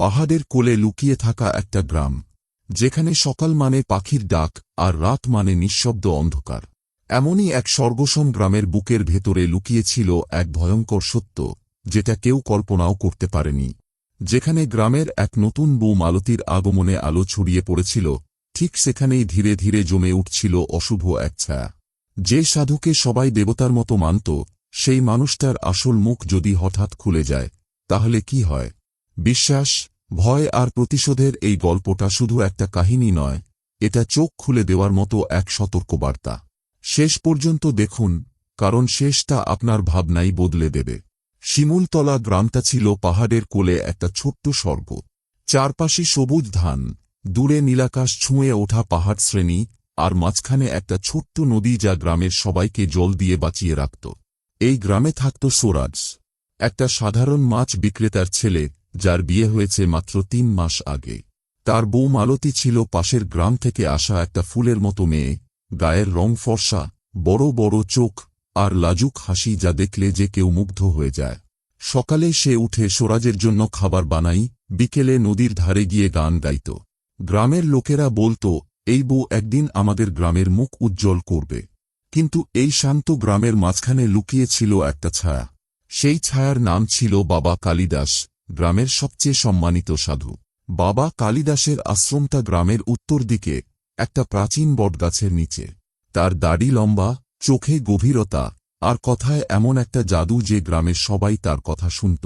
পাহাড়ের কোলে লুকিয়ে থাকা একটা গ্রাম, যেখানে সকাল মানে পাখির ডাক আর রাত মানে নিঃশব্দ অন্ধকার। এমনই এক স্বর্গসম গ্রামের বুকের ভেতরে লুকিয়েছিল এক ভয়ঙ্কর সত্য, যেটা কেউ কল্পনাও করতে পারেনি। যেখানে গ্রামের এক নতুন বউ মালতীর আগমনে আলো ছড়িয়ে পড়েছিল, ঠিক সেখানেই ধীরে ধীরে জমে উঠছিল অশুভ এক ছায়া। যে সাধুকে সবাই দেবতার মতো মানত, সেই মানুষটার আসল মুখ যদি হঠাৎ খুলে যায়, তাহলে কি হয়? বিশ্বাস, ভয় আর প্রতিশোধের এই গল্পটা শুধু একটা কাহিনী নয়, এটা চোখ খুলে দেওয়ার মতো এক সতর্কবার্তা। শেষ পর্যন্ত দেখুন, কারণ শেষটা আপনার ভাবনাই বদলে দেবে। শিমুলতলা গ্রামটা ছিল পাহাড়ের কোলে একটা ছোট্ট স্বর্গ। চারপাশে সবুজ ধান, দূরে নীলাকাশ ছুঁয়ে ওঠা পাহাড় শ্রেণী, আর মাঝখানে একটা ছোট্ট নদী যা গ্রামের সবাইকে জল দিয়ে বাঁচিয়ে রাখত। এই গ্রামে থাকত সোরাজ, একটা সাধারণ মাছ বিক্রেতার ছেলে, যার বিয়ে হয়েছে মাত্র ৩ মাস আগে। তার বউ মালতী ছিল পাশের গ্রাম থেকে আসা একটা ফুলের মতো মেয়ে, গায়ের রং ফর্সা, বড় বড় চোখ, আর লাজুক হাসি যা দেখলে যে কেউ মুগ্ধ হয়ে যায়। সকালে সে উঠে সোরাজের জন্য খাবার বানাই, বিকেলে নদীর ধারে গিয়ে গান গাইত। গ্রামের লোকেরা বলতো, এই বউ একদিন আমাদের গ্রামের মুখ উজ্জ্বল করবে। কিন্তু এই শান্ত গ্রামের মাঝখানে লুকিয়ে ছিল একটা ছায়া। সেই ছায়ার নাম ছিল বাবা কালিদাস, গ্রামের সবচেয়ে সম্মানিত সাধু। বাবা কালিদাসের আশ্রমটা গ্রামের উত্তর দিকে, একটা প্রাচীন বটগাছের নিচে। তার দাড়ি লম্বা, চোখে গভীরতা, আর কথায় এমন একটা জাদু যে গ্রামের সবাই তার কথা শুনত।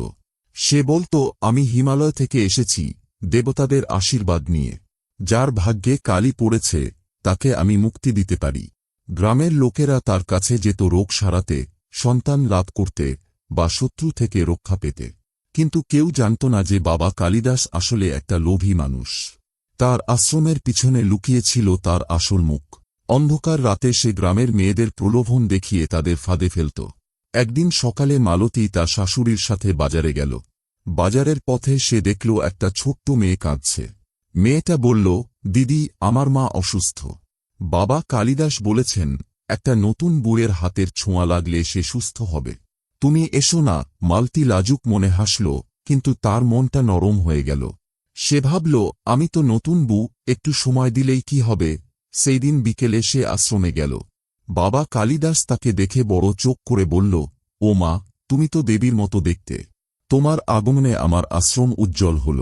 সে বলতো, আমি হিমালয় থেকে এসেছি, দেবতাদের আশীর্বাদ নিয়ে। যার ভাগ্যে কালি পড়েছে, তাকে আমি মুক্তি দিতে পারি। গ্রামের লোকেরা তার কাছে যেত রোগ সারাতে, সন্তান লাভ করতে, বা শত্রু থেকে রক্ষা পেতে। কিন্তু কেউ জানত না যে বাবা কালিদাস আসলে একটা লোভী মানুষ। তার আশ্রমের পিছনে লুকিয়েছিল তার আসল মুখ। অন্ধকার রাতে সে গ্রামের মেয়েদের প্রলোভন দেখিয়ে তাদের ফাঁদে ফেলত। একদিন সকালে মালতী তার শাশুড়ির সাথে বাজারে গেল। বাজারের পথে সে দেখল একটা ছোট্ট মেয়ে কাঁদছে। মেয়েটা বলল, দিদি, আমার মা অসুস্থ। বাবা কালিদাস বলেছেন, একটা নতুন বউয়ের হাতের ছোঁয়া লাগলে সে সুস্থ হবে। তুমি এসো না। মালতী লাজুক মনে হাসল, কিন্তু তার মনটা নরম হয়ে গেল। সে ভাবল, আমি তো নতুন বউ, একটু সময় দিলেই কি হবে। সেই দিন বিকেলে সে আশ্রমে গেল। বাবা কালিদাস তাকে দেখে বড় চোখ করে বলল, ও মা, তুমি তো দেবীর মতো দেখতে। তোমার আগমনে আমার আশ্রম উজ্জ্বল হল।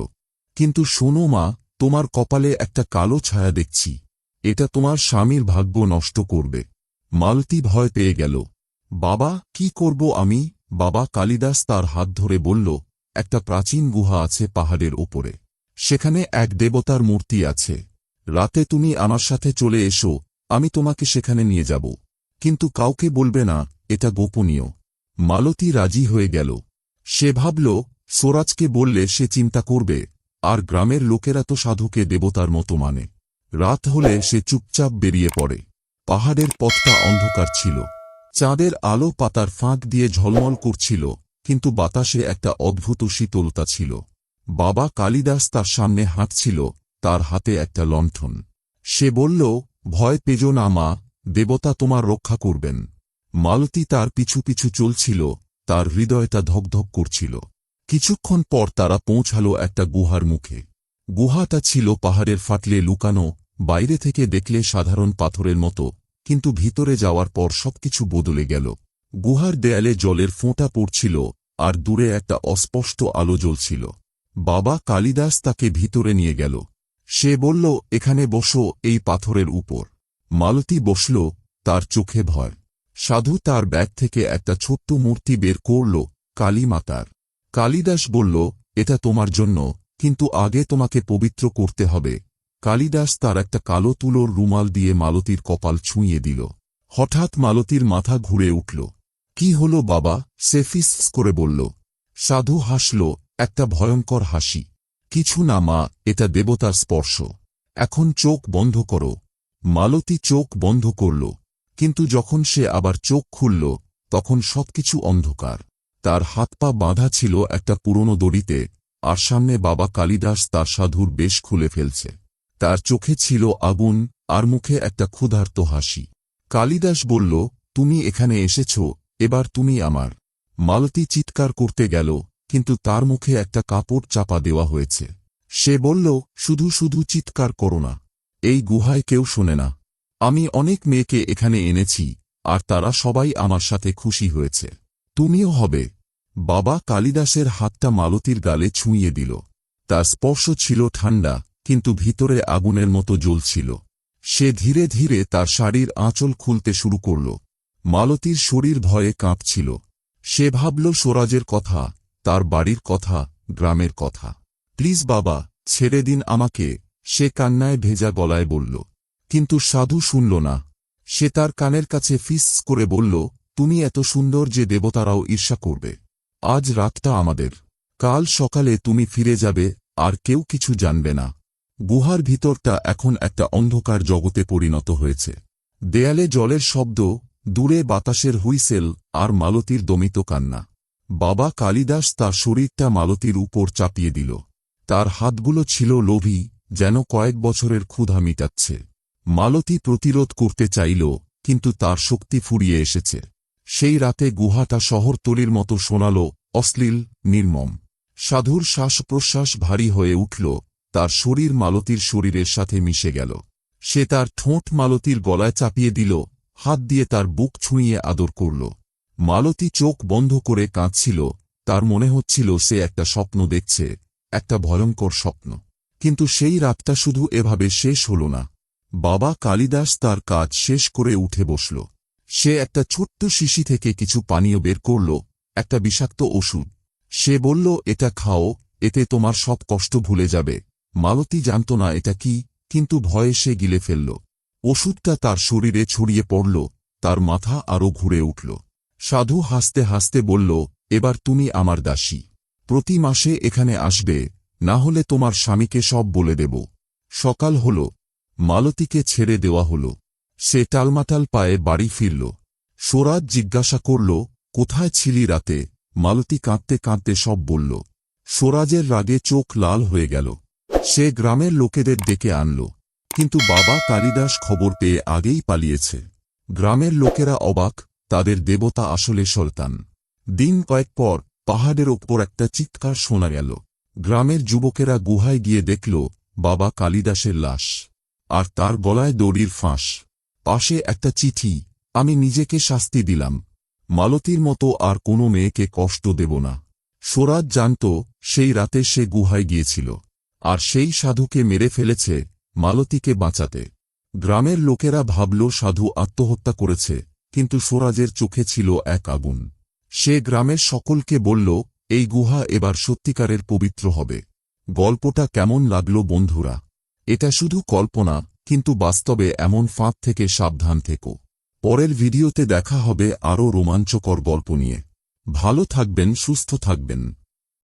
কিন্তু শোনো মা, তোমার কপালে একটা কালো ছায়া দেখছি। এটা তোমার স্বামীর ভাগ্য নষ্ট করবে। মালতী ভয় পেয়ে গেল। বাবা, কি করব আমি? বাবা কালিদাস তার হাত ধরে বলল, একটা প্রাচীন গুহা আছে পাহাড়ের ওপরে। সেখানে এক দেবতার মূর্তি আছে। রাতে তুমি আমার সাথে চলে এসো, আমি তোমাকে সেখানে নিয়ে যাব। কিন্তু কাউকে বলবে না, এটা গোপনীয়। মালতী রাজি হয়ে গেল। সে ভাবল, সোরাজকে বললে সে চিন্তা করবে, আর গ্রামের লোকেরা তো সাধুকে দেবতার মতো মানে। রাত হলে সে চুপচাপ বেরিয়ে পড়ে। পাহাড়ের পথটা অন্ধকার ছিল। চাঁদের আলো পাতার ফাঁক দিয়ে ঝলমল করছিল, কিন্তু বাতাসে একটা অদ্ভুত শীতলতা ছিল। বাবা কালিদাস তার সামনে হাঁটছিল, তার হাতে একটা লণ্ঠন। সে বলল, ভয় পেজো না মা, দেবতা তোমার রক্ষা করবেন। মালতী তার পিছু পিছু চলছিল, তার হৃদয়টা ধকধক করছিল। কিছুক্ষণ পর তারা পৌঁছাল একটা গুহার মুখে। গুহাটা ছিল পাহাড়ের ফাটলে লুকানো, বাইরে থেকে দেখলে সাধারণ পাথরের মতো, কিন্তু ভিতরে যাওয়ার পর সবকিছু বদলে গেল। গুহার দেয়ালে জলের ফোঁটা পড়ছিল, আর দূরে একটা অস্পষ্ট আলো জ্বলছিল। বাবা কালিদাস তাকে ভিতরে নিয়ে গেল। সে বলল, এখানে বসো, এই পাথরের উপর। মালতী বসল, তার চোখে ভয়। সাধু তার ব্যাগ থেকে একটা ছোট্ট মূর্তি বের করল, কালী মাতার। কালিদাস বলল, এটা তোমার জন্য, কিন্তু আগে তোমাকে পবিত্র করতে হবে। কালিদাস তার একটা কালো তুলোর রুমাল দিয়ে মালতীর কপাল ছুঁয়ে দিল। হঠাৎ মালতীর মাথা ঘুরে উঠল। কি হলো বাবা? সে ফিস করে বলল। সাধু হাসল, একটা ভয়ঙ্কর হাসি। কিছু না মা, এটা দেবতার স্পর্শ। এখন চোখ বন্ধ করো। মালতী চোখ বন্ধ করল, কিন্তু যখন সে আবার চোখ খুলল, তখন সবকিছু অন্ধকার। তার হাত পা বাঁধা ছিল একটা পুরনো দড়িতে, আর সামনে বাবা কালিদাস তার সাধুর বেশ খুলে ফেলছে। তার চোখে ছিল আগুন, আর মুখে একটা ক্ষুধার্ত হাসি। কালিদাস বলল, তুমি এখানে এসেছ, এবার তুমি আমার। মালতী চিৎকার করতে গেল, কিন্তু তার মুখে একটা কাপড় চাপা দেওয়া হয়েছে। সে বলল, শুধু শুধু চিৎকার করো না। এই গুহায় কেউ শোনে না। আমি অনেক মেয়েকে এখানে এনেছি, আর তারা সবাই আমার সাথে খুশি হয়েছে। তুমিও হবে। বাবা কালিদাসের হাতটা মালতীর গালে ছুঁয়ে দিল। তার স্পর্শ ছিল ঠান্ডা, কিন্তু ভিতরে আগুনের মতো জ্বলছিল। সে ধীরে ধীরে তার শাড়ির আঁচল খুলতে শুরু করল। মালতীর শরীর ভয়ে কাঁপছিল। সে ভাবল স্বরাজের কথা, তার বাড়ির কথা, গ্রামের কথা। প্লিজ বাবা, ছেড়ে দিন আমাকে, সে কান্নায় ভেজা গলায় বলল। কিন্তু সাধু শুনল না। সে তার কানের কাছে ফিস করে বলল, তুমি এত সুন্দর যে দেবতারাও ঈর্ষা করবে। আজ রাতটা আমাদের। কাল সকালে তুমি ফিরে যাবে, আর কেউ কিছু জানবে না। গুহার ভিতরটা এখন একটা অন্ধকার জগতে পরিণত হয়েছে। দেয়ালে জলের শব্দ, দূরে বাতাসের হুইসেল, আর মালতীর দমিত কান্না। বাবা কালিদাস তার শরীরটা মালতীর উপর চাপিয়ে দিল। তার হাতগুলো ছিল লোভী, যেন কয়েক বছরের ক্ষুধা মিটাচ্ছে। মালতী প্রতিরোধ করতে চাইল, কিন্তু তার শক্তি ফুরিয়ে এসেছে। সেই রাতে গুহাটা শহরতলির মতো শোনাল, অশ্লীল, নির্মম। সাধুর শ্বাস প্রশ্বাস ভারী হয়ে উঠল, তার শরীর মালতীর শরীরের সাথে মিশে গেল। সে তার ঠোঁট মালতীর গলায় চাপিয়ে দিল, হাত দিয়ে তার বুক ছুঁইয়ে আদর করল। মালতী চোখ বন্ধ করে কাঁদছিল, তার মনে হচ্ছিল সে একটা স্বপ্ন দেখছে, একটা ভয়ঙ্কর স্বপ্ন। কিন্তু সেই রাতটা শুধু এভাবে শেষ হল না। বাবা কালিদাস তার কাজ শেষ করে উঠে বসল। সে একটা ছোট্ট শিশি থেকে কিছু পানীয় বের করল, একটা বিষাক্ত ওষুধ। সে বলল, এটা খাও, এতে তোমার সব কষ্ট ভুলে যাবে। মালতী জানত না এটা কি, কিন্তু ভয়ে সে গিলে ফেলল। ওষুধটা তার শরীরে ছড়িয়ে পড়ল, তার মাথা আরও ঘুরে উঠল। সাধু হাসতে হাসতে বলল, এবার তুমি আমার দাসী। প্রতি মাসে এখানে আসবে, না হলে তোমার স্বামীকে সব বলে দেব। সকাল হল। মালতীকে ছেড়ে দেওয়া হল। সে টালমাটাল পায়ে বাড়ি ফিরল। স্বরাজ জিজ্ঞাসা করল, কোথায় ছিলি রাতে? মালতী কাঁদতে কাঁদতে সব বলল। স্বরাজের রাগে চোখ লাল হয়ে গেল। সে গ্রামের লোকেদের ডেকে আনল, কিন্তু বাবা কালিদাস খবর পেয়ে আগেই পালিয়েছে। গ্রামের লোকেরা অবাক, তাদের দেবতা আসলে শয়তান। দিন কয়েক পর পাহাড়ের ওপর একটা চিৎকার শোনা গেল। গ্রামের যুবকেরা গুহায় গিয়ে দেখল বাবা কালিদাসের লাশ, আর তার গলায় দড়ির ফাঁস। পাশে একটা চিঠি, আমি নিজেকে শাস্তি দিলাম। মালতীর মতো আর কোনো মেয়েকে কষ্ট দেব না। স্বরাজ জানত সেই রাতে সে গুহায় গিয়েছিল, আর সেই সাধুকে মেরে ফেলেছে মালতীকে বাঁচাতে। গ্রামের লোকেরা ভাবল সাধু আত্মহত্যা করেছে, কিন্তু স্বরাজের চোখে ছিল এক আগুন। সে গ্রামের সকলকে বলল, এই গুহা এবার সত্যিকারের পবিত্র হবে। গল্পটা কেমন লাগলো বন্ধুরা? এটা শুধু কল্পনা, কিন্তু বাস্তবে এমন ফাঁদ থেকে সাবধান থেকো। পরের ভিডিওতে দেখা হবে আরও রোমাঞ্চকর গল্প নিয়ে। ভালো থাকবেন, সুস্থ থাকবেন।